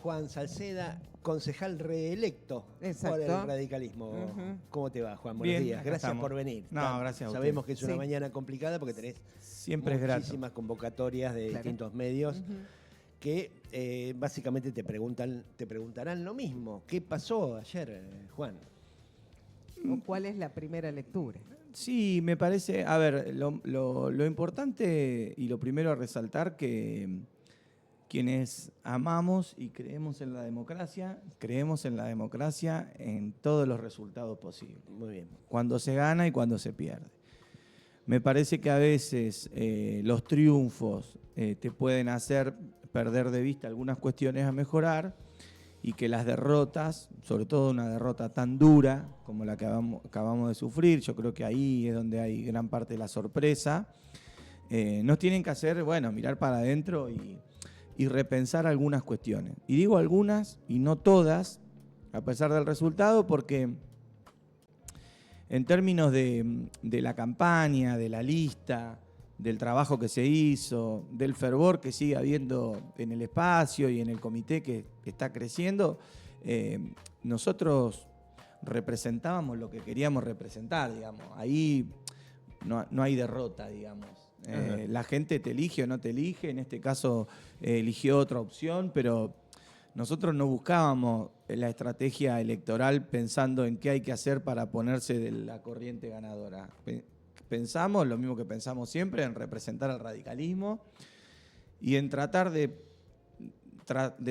Juan Salceda, concejal reelecto por el radicalismo. ¿Cómo te va, Juan? Buenos días. Gracias por venir. No, gracias a Sabemos que es una mañana complicada porque tenés muchísimas convocatorias de distintos medios que básicamente te preguntarán lo mismo. ¿Qué pasó ayer, Juan? ¿O cuál es la primera lectura? Sí, me parece, a ver, lo importante y lo primero a resaltar que quienes amamos y creemos en la democracia en todos los resultados posibles. Muy bien. Cuando se gana y cuando se pierde. Me parece que a veces los triunfos te pueden hacer perder de vista algunas cuestiones a mejorar y que las derrotas, sobre todo una derrota tan dura como la que acabamos de sufrir, yo creo que ahí es donde hay gran parte de la sorpresa, nos tienen que hacer, mirar para adentro y repensar algunas cuestiones. Y digo algunas y no todas, a pesar del resultado, porque en términos de la campaña, de la lista, del trabajo que se hizo, del fervor que sigue habiendo en el espacio y en el comité que está creciendo, nosotros representábamos lo que queríamos representar, digamos. Ahí no hay derrota, digamos. La gente te elige o no te elige, en este caso eligió otra opción, pero nosotros no buscábamos la estrategia electoral pensando en qué hay que hacer para ponerse de la corriente ganadora. Pensamos, lo mismo que pensamos siempre, en representar al radicalismo y en tratar de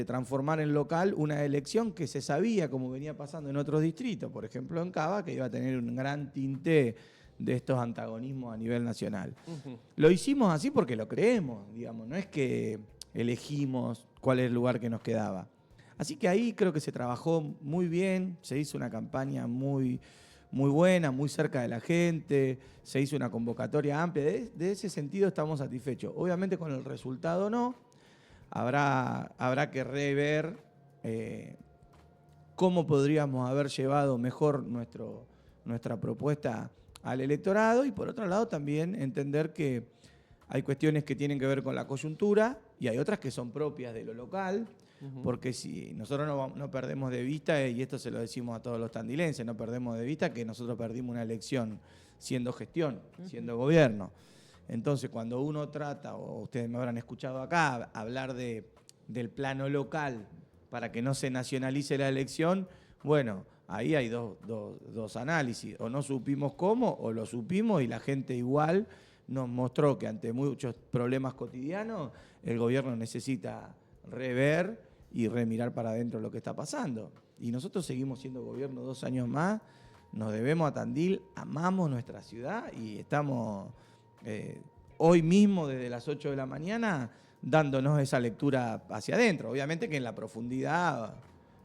transformar en local una elección que se sabía, como venía pasando en otros distritos, por ejemplo en Cava, que iba a tener un gran tinte de estos antagonismos a nivel nacional. Lo hicimos así porque lo creemos, digamos, no es que elegimos cuál es el lugar que nos quedaba. Así que ahí creo que se trabajó muy bien, se hizo una campaña muy buena, muy cerca de la gente, se hizo una convocatoria amplia. De ese sentido estamos satisfechos. Obviamente con el resultado no, habrá que rever cómo podríamos haber llevado mejor nuestra propuesta al electorado y por otro lado también entender que hay cuestiones que tienen que ver con la coyuntura y hay otras que son propias de lo local, porque si nosotros no perdemos de vista, y esto se lo decimos a todos los tandilenses, no perdemos de vista que nosotros perdimos una elección siendo gestión, siendo gobierno. Entonces cuando uno trata, o ustedes me habrán escuchado acá, hablar del plano local para que no se nacionalice la elección, ahí hay dos análisis, o no supimos cómo, o lo supimos y la gente igual nos mostró que ante muchos problemas cotidianos el gobierno necesita rever y remirar para adentro lo que está pasando. Y nosotros seguimos siendo gobierno 2 años más, nos debemos a Tandil, amamos nuestra ciudad y estamos hoy mismo desde las 8 de la mañana dándonos esa lectura hacia adentro. Obviamente que en la profundidad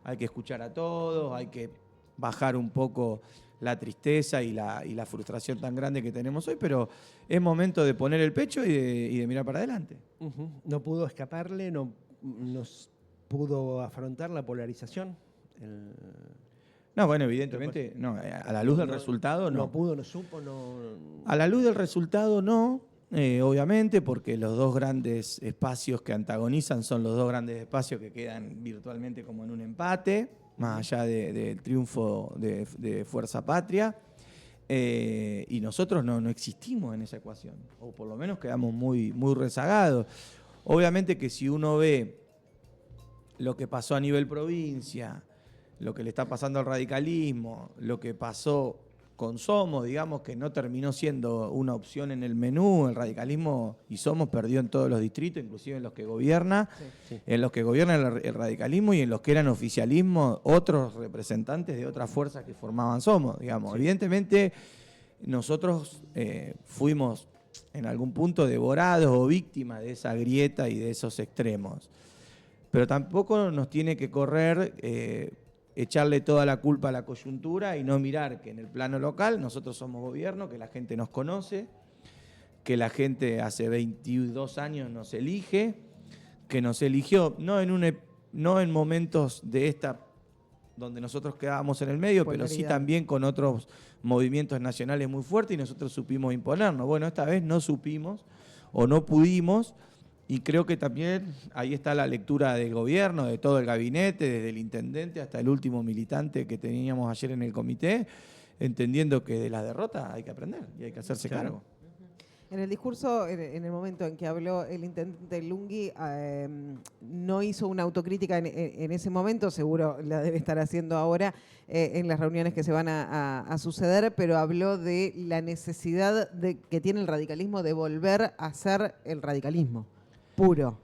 hay que escuchar a todos, hay que bajar un poco la tristeza y la frustración tan grande que tenemos hoy, pero es momento de poner el pecho y de mirar para adelante. ¿No pudo escaparle? ¿No pudo afrontar la polarización? No, evidentemente, no. A la luz del resultado, no. ¿No pudo, no supo, no? A la luz del resultado, no. Obviamente, porque los dos grandes espacios que antagonizan son los dos grandes espacios que quedan virtualmente como en un empate, más allá del triunfo de Fuerza Patria. Y nosotros no existimos en esa ecuación, o por lo menos quedamos muy rezagados. Obviamente que si uno ve lo que pasó a nivel provincia, lo que le está pasando al radicalismo, lo que pasó con Somos, digamos que no terminó siendo una opción en el menú, el radicalismo y Somos perdió en todos los distritos, inclusive en los que gobierna, en los que gobierna el radicalismo y en los que eran oficialismo otros representantes de otras fuerzas que formaban Somos, digamos. Evidentemente nosotros fuimos en algún punto devorados o víctimas de esa grieta y de esos extremos. Pero tampoco nos tiene que correr echarle toda la culpa a la coyuntura y no mirar que en el plano local nosotros somos gobierno, que la gente nos conoce, que la gente hace 22 años nos elige, que nos eligió no en momentos de esta donde nosotros quedábamos en el medio, pero sí también con otros movimientos nacionales muy fuertes y nosotros supimos imponernos. Bueno, esta vez no supimos o no pudimos Y creo que también ahí está la lectura del gobierno, de todo el gabinete, desde el intendente hasta el último militante que teníamos ayer en el comité, entendiendo que de la derrota hay que aprender y hay que hacerse cargo. En el discurso, en el momento en que habló el intendente Lunghi, no hizo una autocrítica en ese momento, seguro la debe estar haciendo ahora en las reuniones que se van a suceder, pero habló de la necesidad que tiene el radicalismo de volver a ser el radicalismo puro.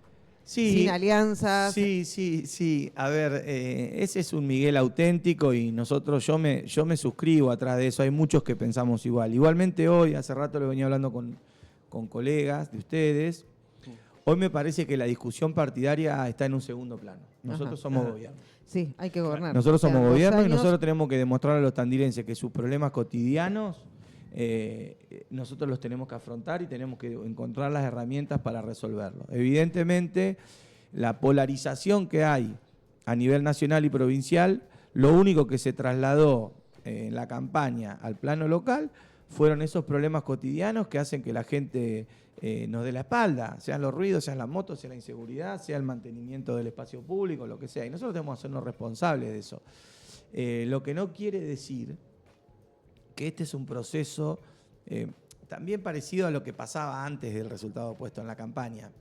Sí, sin alianzas. Sí. A ver, ese es un Miguel auténtico y yo me suscribo atrás de eso. Hay muchos que pensamos igual. Igualmente hoy, hace rato lo venía hablando con colegas de ustedes. Hoy me parece que la discusión partidaria está en un segundo plano. Nosotros somos gobierno. Sí, hay que gobernar. Nosotros somos gobierno y nosotros tenemos que demostrar a los tandilenses que sus problemas cotidianos nosotros los tenemos que afrontar y tenemos que encontrar las herramientas para resolverlos. Evidentemente, la polarización que hay a nivel nacional y provincial, lo único que se trasladó en la campaña al plano local fueron esos problemas cotidianos que hacen que la gente nos dé la espalda, sean los ruidos, sean las motos, sea la inseguridad, sea el mantenimiento del espacio público, lo que sea. Y nosotros tenemos que hacernos responsables de eso. Lo que no quiere decir que este es un proceso también parecido a lo que pasaba antes del resultado puesto en la campaña.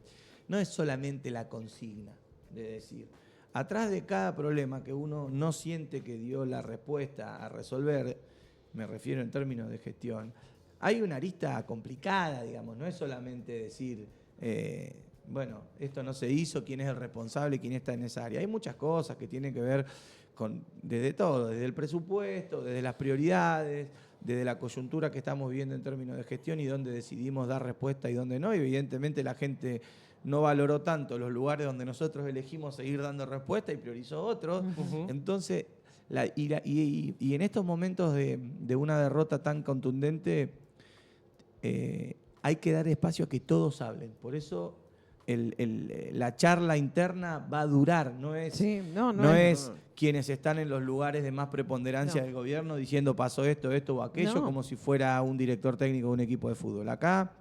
No es solamente la consigna de decir, atrás de cada problema que uno no siente que dio la respuesta a resolver, me refiero en términos de gestión, hay una arista complicada, digamos, no es solamente decir, bueno, esto no se hizo, quién es el responsable, quién está en esa área. Hay muchas cosas que tienen que ver desde todo, desde el presupuesto, desde las prioridades, desde la coyuntura que estamos viviendo en términos de gestión y dónde decidimos dar respuesta y dónde no. Y evidentemente la gente no valoró tanto los lugares donde nosotros elegimos seguir dando respuesta y priorizó otros. Entonces, y en estos momentos de una derrota tan contundente, hay que dar espacio a que todos hablen. Por eso la charla interna va a durar, no es quienes están en los lugares de más preponderancia del gobierno diciendo pasó esto o aquello, como si fuera un director técnico de un equipo de fútbol. Acá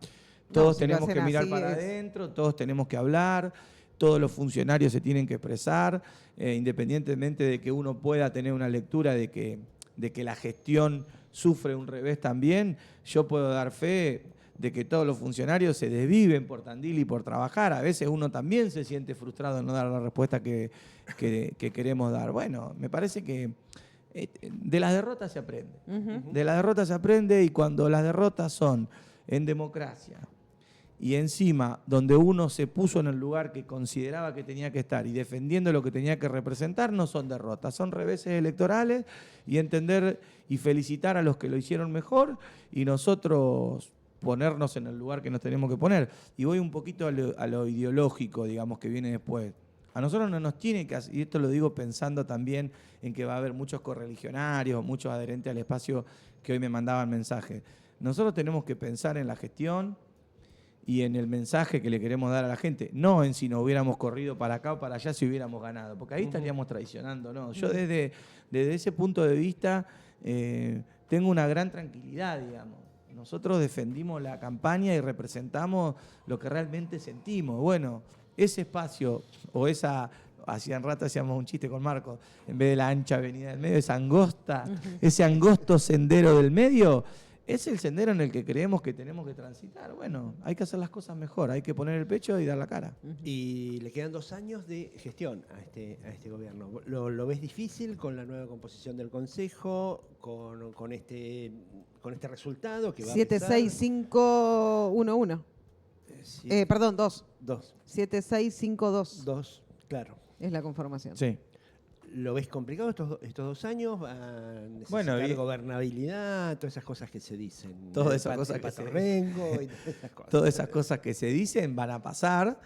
todos tenemos que mirar para adentro, todos tenemos que hablar, todos los funcionarios se tienen que expresar, independientemente de que uno pueda tener una lectura de que la gestión sufre un revés también, yo puedo dar fe de que todos los funcionarios se desviven por Tandil y por trabajar. A veces uno también se siente frustrado en no dar la respuesta que queremos dar. Bueno, me parece que de las derrotas se aprende. De las derrotas se aprende y cuando las derrotas son en democracia y encima donde uno se puso en el lugar que consideraba que tenía que estar y defendiendo lo que tenía que representar, no son derrotas, son reveses electorales y entender y felicitar a los que lo hicieron mejor y nosotros ponernos en el lugar que nos tenemos que poner. Y voy un poquito a lo ideológico, digamos, que viene después. A nosotros no nos tiene que hacer, y esto lo digo pensando también en que va a haber muchos correligionarios, muchos adherentes al espacio que hoy me mandaban mensajes. Nosotros tenemos que pensar en la gestión y en el mensaje que le queremos dar a la gente, no en si nos hubiéramos corrido para acá o para allá si hubiéramos ganado, porque ahí estaríamos traicionando, ¿no? Yo desde ese punto de vista tengo una gran tranquilidad, digamos. Nosotros defendimos la campaña y representamos lo que realmente sentimos. Bueno, ese espacio o hacían rato hacíamos un chiste con Marcos, en vez de la ancha avenida del medio, esa angosta, ese angosto sendero del medio, es el sendero en el que creemos que tenemos que transitar. Bueno, hay que hacer las cosas mejor, hay que poner el pecho y dar la cara. Y le quedan 2 años de gestión a este gobierno. ¿Lo ves difícil con la nueva composición del Consejo, con este resultado que va 76511? Perdón, 2. 7652. 2, claro. Es la conformación. Sí. ¿Lo ves complicado estos 2 años? ¿Va a necesitar gobernabilidad? Todas esas cosas que se dicen. Todas esas cosas que todas esas cosas que se dicen van a pasar.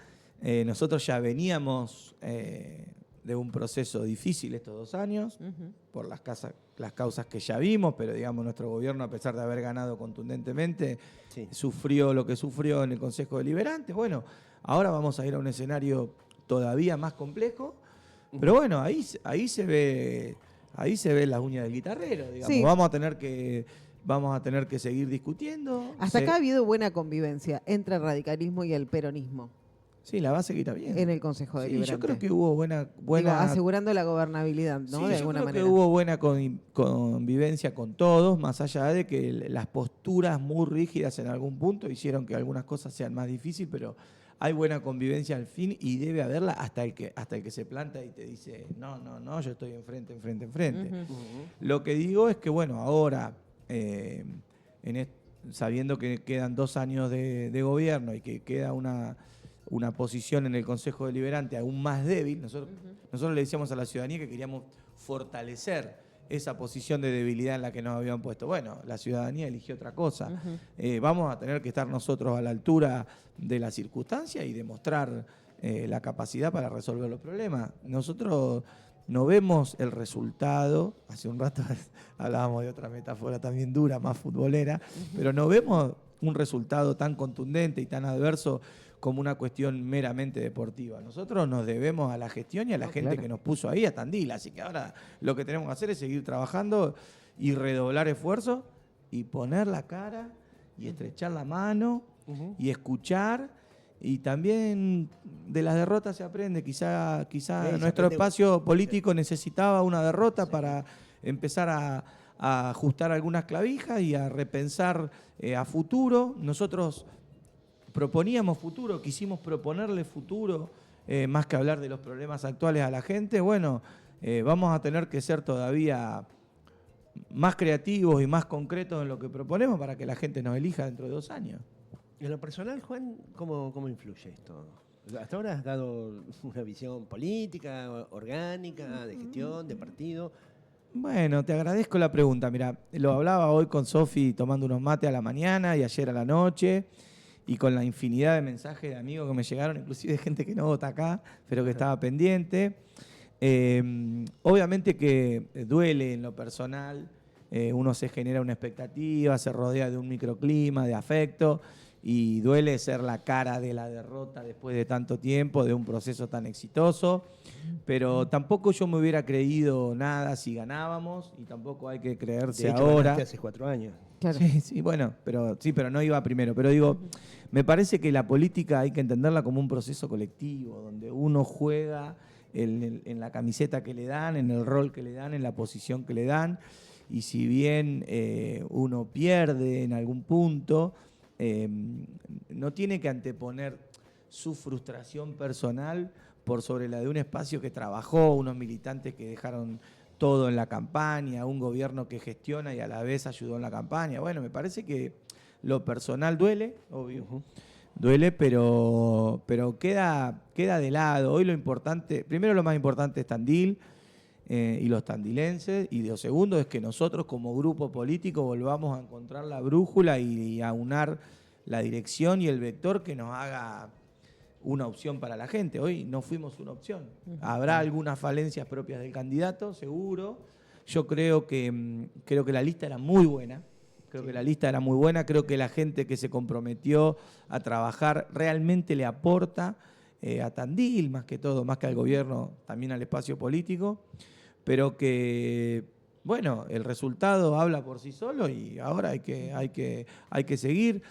Nosotros ya veníamos de un proceso difícil estos 2 años, por las causas que ya vimos, pero digamos nuestro gobierno, a pesar de haber ganado contundentemente, sufrió lo que sufrió en el Consejo Deliberante. Bueno, ahora vamos a ir a un escenario todavía más complejo. Pero bueno, ahí se ve las uñas del guitarrero, digamos. Sí. Vamos a tener que seguir discutiendo. Hasta acá ha habido buena convivencia entre el radicalismo y el peronismo. Sí, la base que está bien. En el Consejo Deliberante. Yo creo que hubo buena... Digo, asegurando la gobernabilidad, ¿no? Sí, de alguna manera. Yo creo que hubo buena convivencia con todos, más allá de que las posturas muy rígidas en algún punto hicieron que algunas cosas sean más difíciles, pero hay buena convivencia al fin y debe haberla hasta el que se planta y te dice, no, yo estoy enfrente. Lo que digo es que, bueno, ahora, sabiendo que quedan 2 años de gobierno y que queda una posición en el Consejo Deliberante aún más débil, nosotros le decíamos a la ciudadanía que queríamos fortalecer esa posición de debilidad en la que nos habían puesto. Bueno, la ciudadanía eligió otra cosa. Vamos a tener que estar nosotros a la altura de la circunstancia y demostrar la capacidad para resolver los problemas. Nosotros no vemos el resultado, hace un rato hablábamos de otra metáfora también dura, más futbolera, pero no vemos un resultado tan contundente y tan adverso como una cuestión meramente deportiva. Nosotros nos debemos a la gestión y a la gente que nos puso ahí, a Tandil. Así que ahora lo que tenemos que hacer es seguir trabajando y redoblar esfuerzos y poner la cara y estrechar la mano y escuchar. Y también de las derrotas se aprende. Quizá nuestro espacio político necesitaba una derrota para empezar a ajustar algunas clavijas y a repensar a futuro. Nosotros proponíamos futuro, quisimos proponerle futuro, más que hablar de los problemas actuales a la gente. Bueno, vamos a tener que ser todavía más creativos y más concretos en lo que proponemos para que la gente nos elija dentro de 2 años. En lo personal, Juan, ¿cómo influye esto? Hasta ahora has dado una visión política, orgánica, de gestión, de partido. Bueno, te agradezco la pregunta. Mira, lo hablaba hoy con Sofi tomando unos mates a la mañana y ayer a la noche, y con la infinidad de mensajes de amigos que me llegaron, inclusive de gente que no vota acá, pero que estaba pendiente. Obviamente que duele en lo personal, uno se genera una expectativa, se rodea de un microclima, de afecto, y duele ser la cara de la derrota después de tanto tiempo, de un proceso tan exitoso, pero tampoco yo me hubiera creído nada si ganábamos, y tampoco hay que creerse de hecho, ahora. Hace 4 años. Claro. Sí, bueno, pero no iba primero. Pero digo, me parece que la política hay que entenderla como un proceso colectivo, donde uno juega en la camiseta que le dan, en el rol que le dan, en la posición que le dan, y si bien uno pierde en algún punto, no tiene que anteponer su frustración personal por sobre la de un espacio que trabajó, unos militantes que dejaron todo en la campaña, un gobierno que gestiona y a la vez ayudó en la campaña. Bueno, me parece que lo personal duele, obvio, duele, pero queda de lado. Hoy lo importante, primero lo más importante es Tandil y los tandilenses, y lo segundo es que nosotros como grupo político volvamos a encontrar la brújula y a unar la dirección y el vector que nos haga una opción para la gente. Hoy no fuimos una opción. Habrá algunas falencias propias del candidato, seguro. Yo creo que la lista era muy buena. Creo que la gente que se comprometió a trabajar realmente le aporta a Tandil, más que todo, más que al gobierno, también al espacio político. Pero que, bueno, el resultado habla por sí solo y ahora hay que seguir.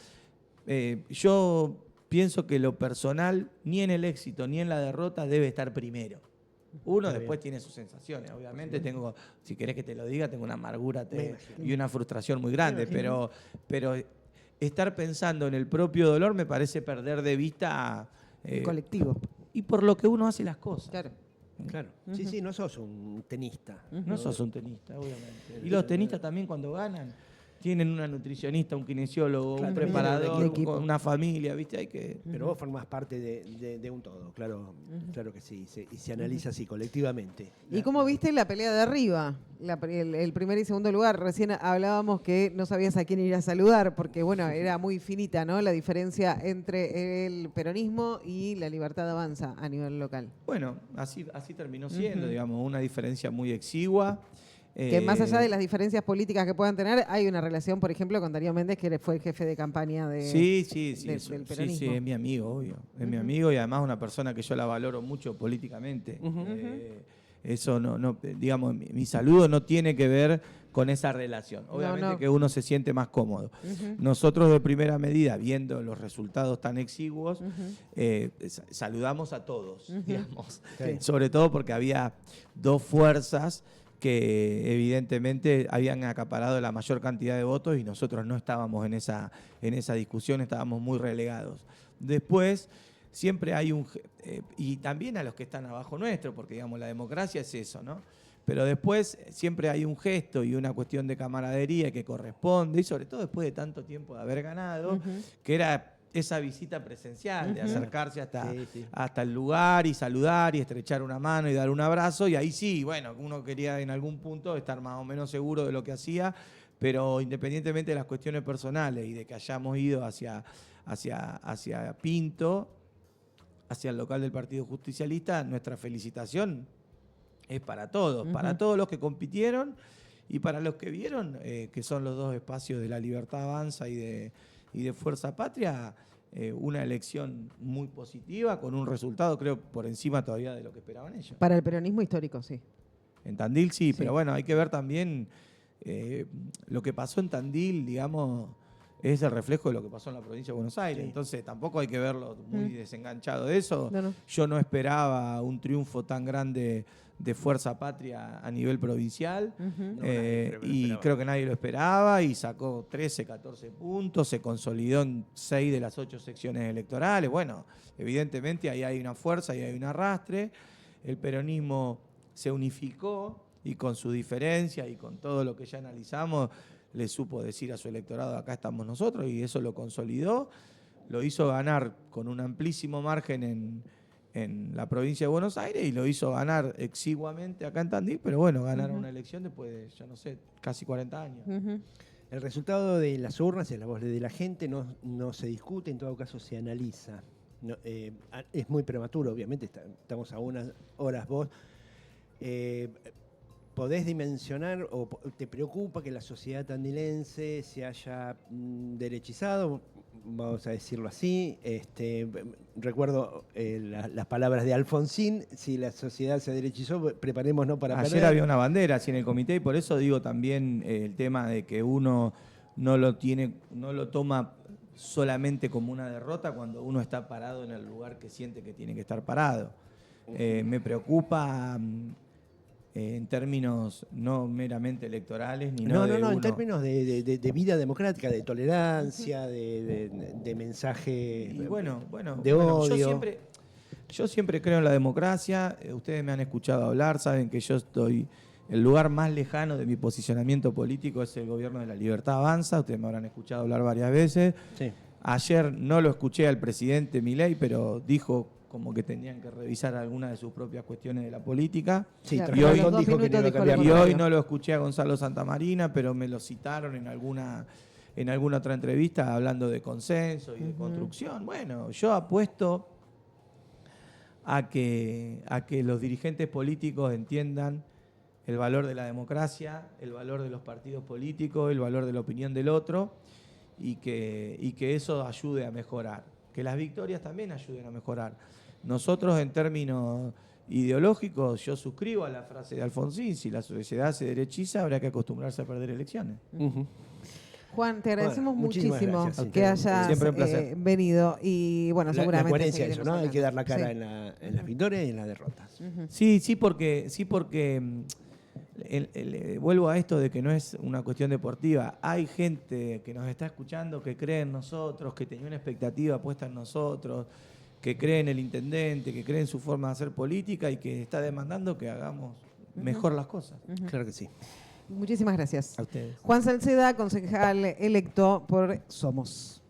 Yo pienso que lo personal, ni en el éxito ni en la derrota, debe estar primero. Uno después tiene sus sensaciones, obviamente. Tengo, si querés que te lo diga, tengo una amargura y una frustración muy grande, pero estar pensando en el propio dolor me parece perder de vista el colectivo. Y por lo que uno hace las cosas. Claro. Sí, no sos un tenista. No sos un tenista, obviamente. Y los tenistas también cuando ganan tienen una nutricionista, un kinesiólogo, un preparador, una familia, ¿viste? Pero vos formás parte de un todo, claro que sí, y se analiza así colectivamente. ¿Y cómo viste la pelea de arriba? El primer y segundo lugar, recién hablábamos que no sabías a quién ir a saludar, porque bueno, era muy finita, ¿no? La diferencia entre el peronismo y la Libertad Avanza a nivel local. Bueno, así terminó siendo, digamos, una diferencia muy exigua. Que más allá de las diferencias políticas que puedan tener, hay una relación, por ejemplo, con Darío Méndez, que fue el jefe de campaña del peronismo. Sí, es mi amigo, obvio. Es mi amigo y además una persona que yo la valoro mucho políticamente. Eso no, digamos, mi saludo no tiene que ver con esa relación. Obviamente que uno se siente más cómodo. Nosotros de primera medida, viendo los resultados tan exiguos, saludamos a todos, digamos. Sobre todo porque había dos fuerzas que evidentemente habían acaparado la mayor cantidad de votos y nosotros no estábamos en esa discusión, estábamos muy relegados. Después, siempre hay y también a los que están abajo nuestro, porque digamos la democracia es eso, ¿no? Pero después siempre hay un gesto y una cuestión de camaradería que corresponde, y sobre todo después de tanto tiempo de haber ganado, que era esa visita presencial, de acercarse hasta el lugar y saludar y estrechar una mano y dar un abrazo, y ahí sí, bueno, uno quería en algún punto estar más o menos seguro de lo que hacía, pero independientemente de las cuestiones personales y de que hayamos ido hacia Pinto, hacia el local del Partido Justicialista, nuestra felicitación es para todos, para todos los que compitieron y para los que vieron, que son los dos espacios de La Libertad Avanza y de Fuerza Patria, una elección muy positiva, con un resultado, creo, por encima todavía de lo que esperaban ellos. Para el peronismo histórico, sí. En Tandil sí, pero bueno, hay que ver también lo que pasó en Tandil, digamos, es el reflejo de lo que pasó en la provincia de Buenos Aires. Entonces tampoco hay que verlo muy desenganchado de eso. No. Yo no esperaba un triunfo tan grande de Fuerza Patria a nivel provincial, y creo que nadie lo esperaba, y sacó 13, 14 puntos, se consolidó en 6 de las 8 secciones electorales. Bueno, evidentemente ahí hay una fuerza y hay un arrastre. El peronismo se unificó y con su diferencia y con todo lo que ya analizamos, le supo decir a su electorado: acá estamos nosotros, y eso lo consolidó, lo hizo ganar con un amplísimo margen en la provincia de Buenos Aires, y lo hizo ganar exiguamente acá en Tandil, pero bueno, ganaron una elección después de, yo no sé, casi 40 años. El resultado de las urnas es la voz de la gente, no se discute, en todo caso se analiza. Es muy prematuro, obviamente, estamos a unas horas vos. ¿Podés dimensionar o te preocupa que la sociedad tandilense se haya derechizado? Vamos a decirlo así. Recuerdo las palabras de Alfonsín: si la sociedad se derechizó, preparémonos para perder. Ayer había una bandera así en el comité, y por eso digo también el tema de que uno no lo toma solamente como una derrota cuando uno está parado en el lugar que siente que tiene que estar parado. Me preocupa en términos no meramente electorales, ni en términos de vida democrática, de tolerancia, de mensaje, de odio. Yo siempre creo en la democracia. Ustedes me han escuchado hablar, saben que yo estoy... El lugar más lejano de mi posicionamiento político es el gobierno de La Libertad Avanza. Ustedes me habrán escuchado hablar varias veces. Sí. Ayer no lo escuché al presidente Milei, pero dijo como que tenían que revisar algunas de sus propias cuestiones de la política. Sí, y hoy no lo escuché a Gonzalo Santamarina, pero me lo citaron en alguna otra entrevista hablando de consenso y de construcción. Bueno, yo apuesto a que los dirigentes políticos entiendan el valor de la democracia, el valor de los partidos políticos, el valor de la opinión del otro, y que eso ayude a mejorar. Que las victorias también ayuden a mejorar. Nosotros, en términos ideológicos, yo suscribo a la frase de Alfonsín: si la sociedad se derechiza, habrá que acostumbrarse a perder elecciones. Juan, te agradecemos muchísimo que hayas venido, y bueno, seguramente la coherencia de eso, ¿no? Hay que dar la cara en las victorias y en las derrotas. Sí, porque vuelvo a esto de que no es una cuestión deportiva. Hay gente que nos está escuchando que cree en nosotros, que tenía una expectativa puesta en nosotros, que cree en el intendente, que cree en su forma de hacer política, y que está demandando que hagamos mejor las cosas. Claro que sí. Muchísimas gracias. A ustedes. Juan Salceda, concejal electo por Somos.